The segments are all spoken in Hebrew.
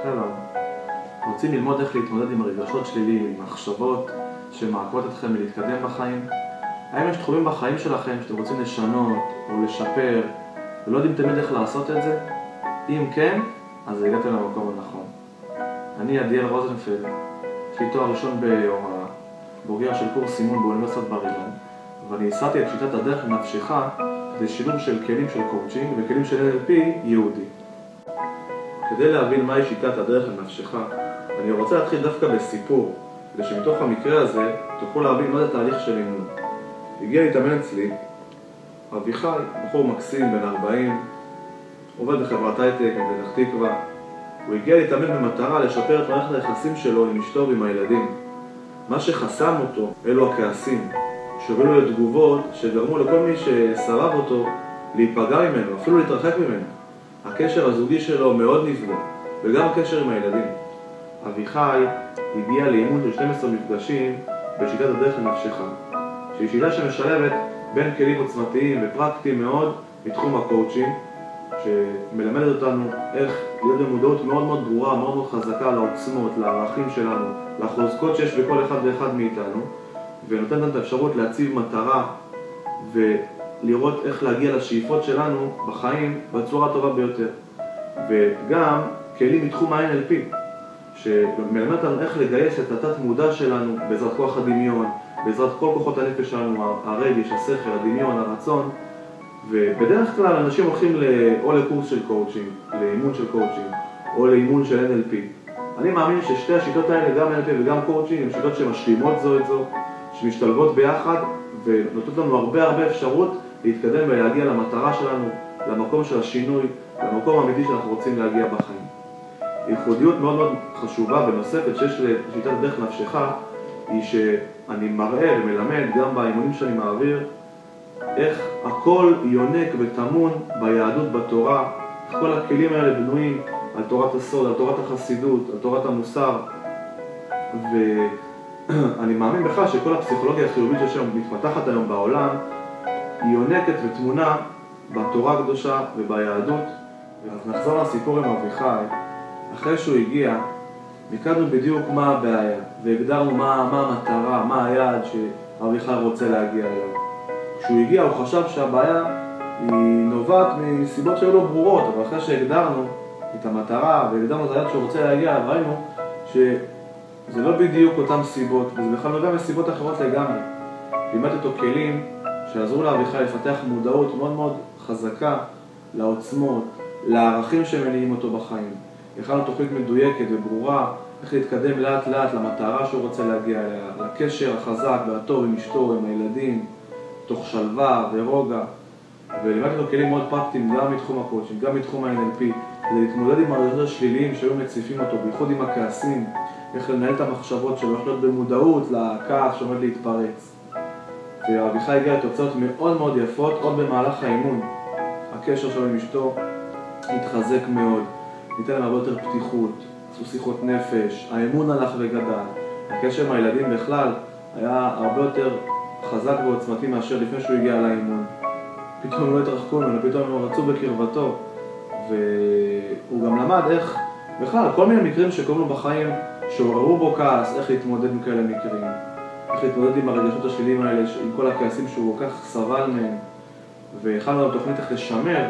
שלום. רוצים ללמוד איך להתמודד עם רגשות שליליים, עם מחשבות שמעכבות אתכם מלהתקדם בחיים? האם יש תחומים בחיים שלכם שאתם רוצים לשנות או לשפר ולא יודעים תמיד איך לעשות את זה? אם כן, אז הגעתם למקום הנכון. אני עדיאל רוזנפלד, יש לי תואר ראשון בהוראה, בוגר של קורס אימון באוניברסיטת בר אילן, ואני ייסדתי את שיטת הדרך לנפשך לשילוב של כלים של קואוצ'ינג וכלים של NLP ייעודי. כדי להבין מהי שיטת הדרך לנפשך, אני רוצה להתחיל דווקא בסיפור, כדי שמתוך המקרה הזה תוכלו להבין מה זה תהליך של אימון. הגיע להתאמן אצלי אביחי, בחור מקסים בן 40, עובד בחברת הייטק בפתח תקווה. הוא הגיע להתאמן במטרה לשפר את מערכת היחסים שלו עם אשתו ועם הילדים. מה שחסם אותו אלו הכעסים, שהובילו לתגובות שגרמו לכל מי שסרב אותו להיפגע ממנו, אפילו להתרחק ממנו. הקשר הזוגי שלו מאוד נפגע, וגם הקשר עם הילדים. אביחי הגיע לאימון של 12 מפגשים בשיטת הדרך לנפשך, שהיא שיטה שמשלבת בין כלים עוצמתיים ופרקטיים מאוד מתחום הקואוצ'ינג, שמלמדת אותנו איך להיות במודעות מאוד מאוד ברורה, מאוד מאוד חזקה לעוצמות, לערכים שלנו, לחוזקות שיש בכל אחד ואחד מאיתנו, ונותנת לנו את האפשרות להציב מטרה ולראות איך להגיע לשאיפות שלנו בחיים בצורה הטובה ביותר. וגם כלים מתחום ה-NLP, שמלמד אותנו איך לגייס את התת מודע שלנו בעזרת כוח הדמיון, בעזרת כל כוחות הנפש שלנו, הרגש, השכל, הדמיון, הרצון. ובדרך כלל אנשים הולכים או לקורס של קואוצ'ינג, לאימון של קואוצ'ינג, או לאימון של NLP. אני מאמין ששתי השיטות האלה, גם NLP וגם קואוצ'ינג, הן שיטות שמשלימות זו את זו, שמשתלבות ביחד, ונותנות לנו הרבה אפשרות להתקדם ולהגיע למטרה שלנו, למקום של השינוי, למקום האמיתי שאנחנו רוצים להגיע בחיים. ייחודיות מאוד מאוד חשובה ונוספת שיש לשיטת הדרך נפשך, היא שאני מראה ומלמד גם באימונים שאני מעביר, איך הכל יונק וטמון ביהדות, בתורה, איך כל הכלים האלה בנויים על תורת הסוד, על תורת החסידות, על תורת המוסר. ואני מאמין בכלל שכל הפסיכולוגיה החיובית שמתפתחת היום בעולם היא יונקת וטמונה בתורה הקדושה וביהדות. אז נחזור לסיפור עם אביחי. אחרי שהוא הגיע, מיקדנו בדיוק מה הבעיה והגדרנו מה המטרה, מה היעד שאביחי רוצה להגיע אליו. כשהוא הגיע הוא חשב שהבעיה היא נובעת מסיבות שהיו לו ברורות, אבל אחרי שהגדרנו את המטרה והגדרנו את היעד שהוא רוצה להגיע, ראינו שזה לא בדיוק אותם סיבות, וזה בכלל נובע מסיבות אחרות לגמרי. לימדתי אותו כלים שעזרו לאביחי לפתח מודעות מאוד מאוד חזקה לעוצמות, לערכים שמניעים אותו בחיים. הכנו תוכנית מדויקת וברורה איך להתקדם לאט לאט למטרה שהוא רוצה להגיע אליה, לקשר החזק והטוב עם אשתו, עם הילדים, תוך שלווה ורוגע. ולימדתי לו כלים מאוד פרקטיים גם מתחום הקואוצ'ינג, גם מתחום ה-NLP, כדי להתמודד עם הרגשות השליליים שהיו מציפים אותו, בייחוד עם הכעסים, איך לנהל את המחשבות שלו, איך להיות במודעות לכעס שעומד להתפרץ. ואביחי הגיע לתוצאות מאוד מאוד יפות עוד במהלך האימון. הקשר שלו עם אשתו התחזק מאוד, ניתן להם הרבה יותר פתיחות, עשו שיחות נפש, האמון הלך וגדל. הקשר עם הילדים בכלל היה הרבה יותר חזק ועוצמתי מאשר לפני שהוא הגיע לאימון. פתאום הם לא התרחקו ממנו, פתאום הם רצו בקרבתו. והוא גם למד איך, בכלל, כל מיני מקרים שקוראים לו בחיים, שעוררו בו כעס, איך להתמודד עם כאלה מקרים. איך להתמודד עם הרגשות השליליים האלה, עם כל הכעסים שהוא כל כך סבל מהם. והכנו לו תוכנית איך לשמר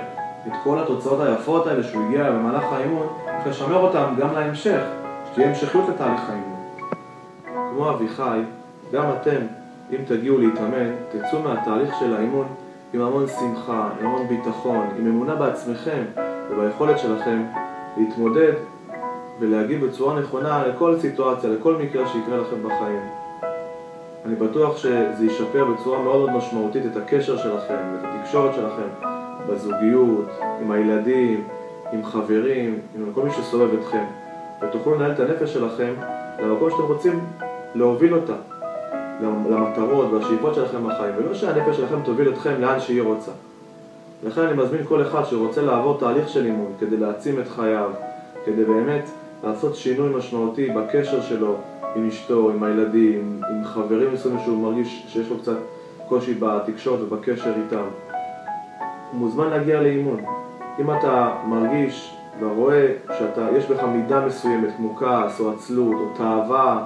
את כל התוצאות היפות האלה שהוא הגיע במהלך האימון, איך לשמר אותם גם להמשך, שתהיה המשכיות לתהליך האימון. כמו אביחי, גם אתם, אם תגיעו להתאמן, תצאו מהתהליך של האימון עם המון שמחה, עם המון ביטחון, עם אמונה בעצמכם וביכולת שלכם להתמודד ולהגיב בצורה נכונה לכל סיטואציה, לכל מקרה שיקרה לכם בחיים. אני בטוח שזה ישפר בצורה מאוד מאוד משמעותית את הקשר שלכם ואת התקשורת שלכם בזוגיות, עם הילדים, עם חברים, עם כל מי שסובב אתכם, ותוכלו לנהל את הנפש שלכם למקום שאתם רוצים להוביל אותה, למטרות והשאיפות שלכם בחיים, ולא שהנפש שלכם תוביל אתכם לאן שהיא רוצה. לכן אני מזמין כל אחד שרוצה לעבור תהליך של אימון כדי להעצים את חייו, כדי באמת לעשות שינוי משמעותי בקשר שלו עם אשתו, עם הילדים, עם חברים מסוימים שהוא מרגיש שיש לו קצת קושי בתקשורת ובקשר איתם. הוא מוזמן להגיע לאימון. אם אתה מרגיש ורואה שיש בך מידה מסוימת כמו כעס או עצלות או תאווה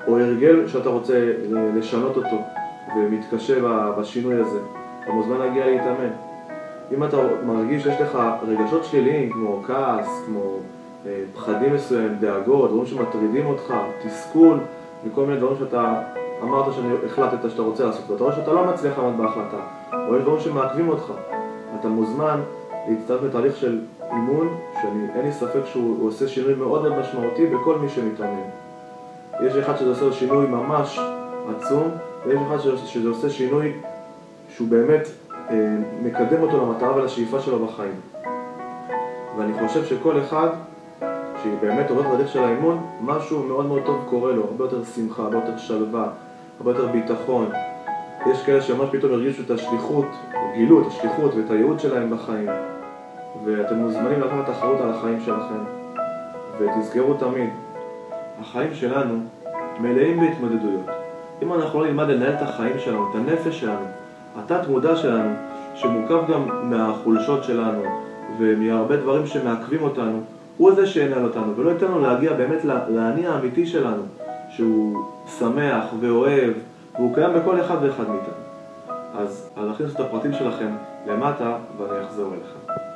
או הרגל שאתה רוצה לשנות אותו ומתקשה בשינוי הזה, אתה מוזמן להגיע להתאמן. אם אתה מרגיש שיש לך רגשות שליליים כמו כעס, כמו פחדים מסוים, דאגות, דברים שמטרידים אותך, תסכול וכל מיני דברים שאתה אמרת שהחלטת שאתה רוצה לעשות ואתה רואה שאתה לא מצליח לעמוד בהחלטה או יש דברים שמעכבים אותך, אתה מוזמן להצטרף לתהליך של אימון שאין לי ספק שהוא עושה שינוי מאוד מאוד משמעותי בכל מי שמתאמן. יש אחד שזה עושה שינוי ממש עצום ויש אחד שזה עושה שינוי שהוא באמת מקדם אותו למטרה ולשאיפה שלו בחיים. ואני חושב שכל אחד שבאמת עובד בדרך של האימון, משהו מאוד מאוד טוב קורה לו, הרבה יותר שמחה, הרבה יותר שלווה, הרבה יותר ביטחון. יש כאלה שממש פתאום הרגישו את השליחות, גילו את השליחות ואת הייעוד שלהם בחיים. ואתם מוזמנים לקחת תחרות על החיים שלכם. ותזכרו תמיד, החיים שלנו מלאים בהתמודדויות. אם אנחנו לא נלמד לנהל את החיים שלנו, את הנפש שלנו, התת מודע שלנו, שמורכב גם מהחולשות שלנו ומהרבה דברים שמעכבים אותנו, הוא זה שינהל אותנו ולא ייתן לנו להגיע באמת לעני האמיתי שלנו, שהוא שמח ואוהב והוא קיים בכל אחד ואחד מאיתנו. אז נכניס את הפרטים שלכם למטה ואני אחזור אליכם.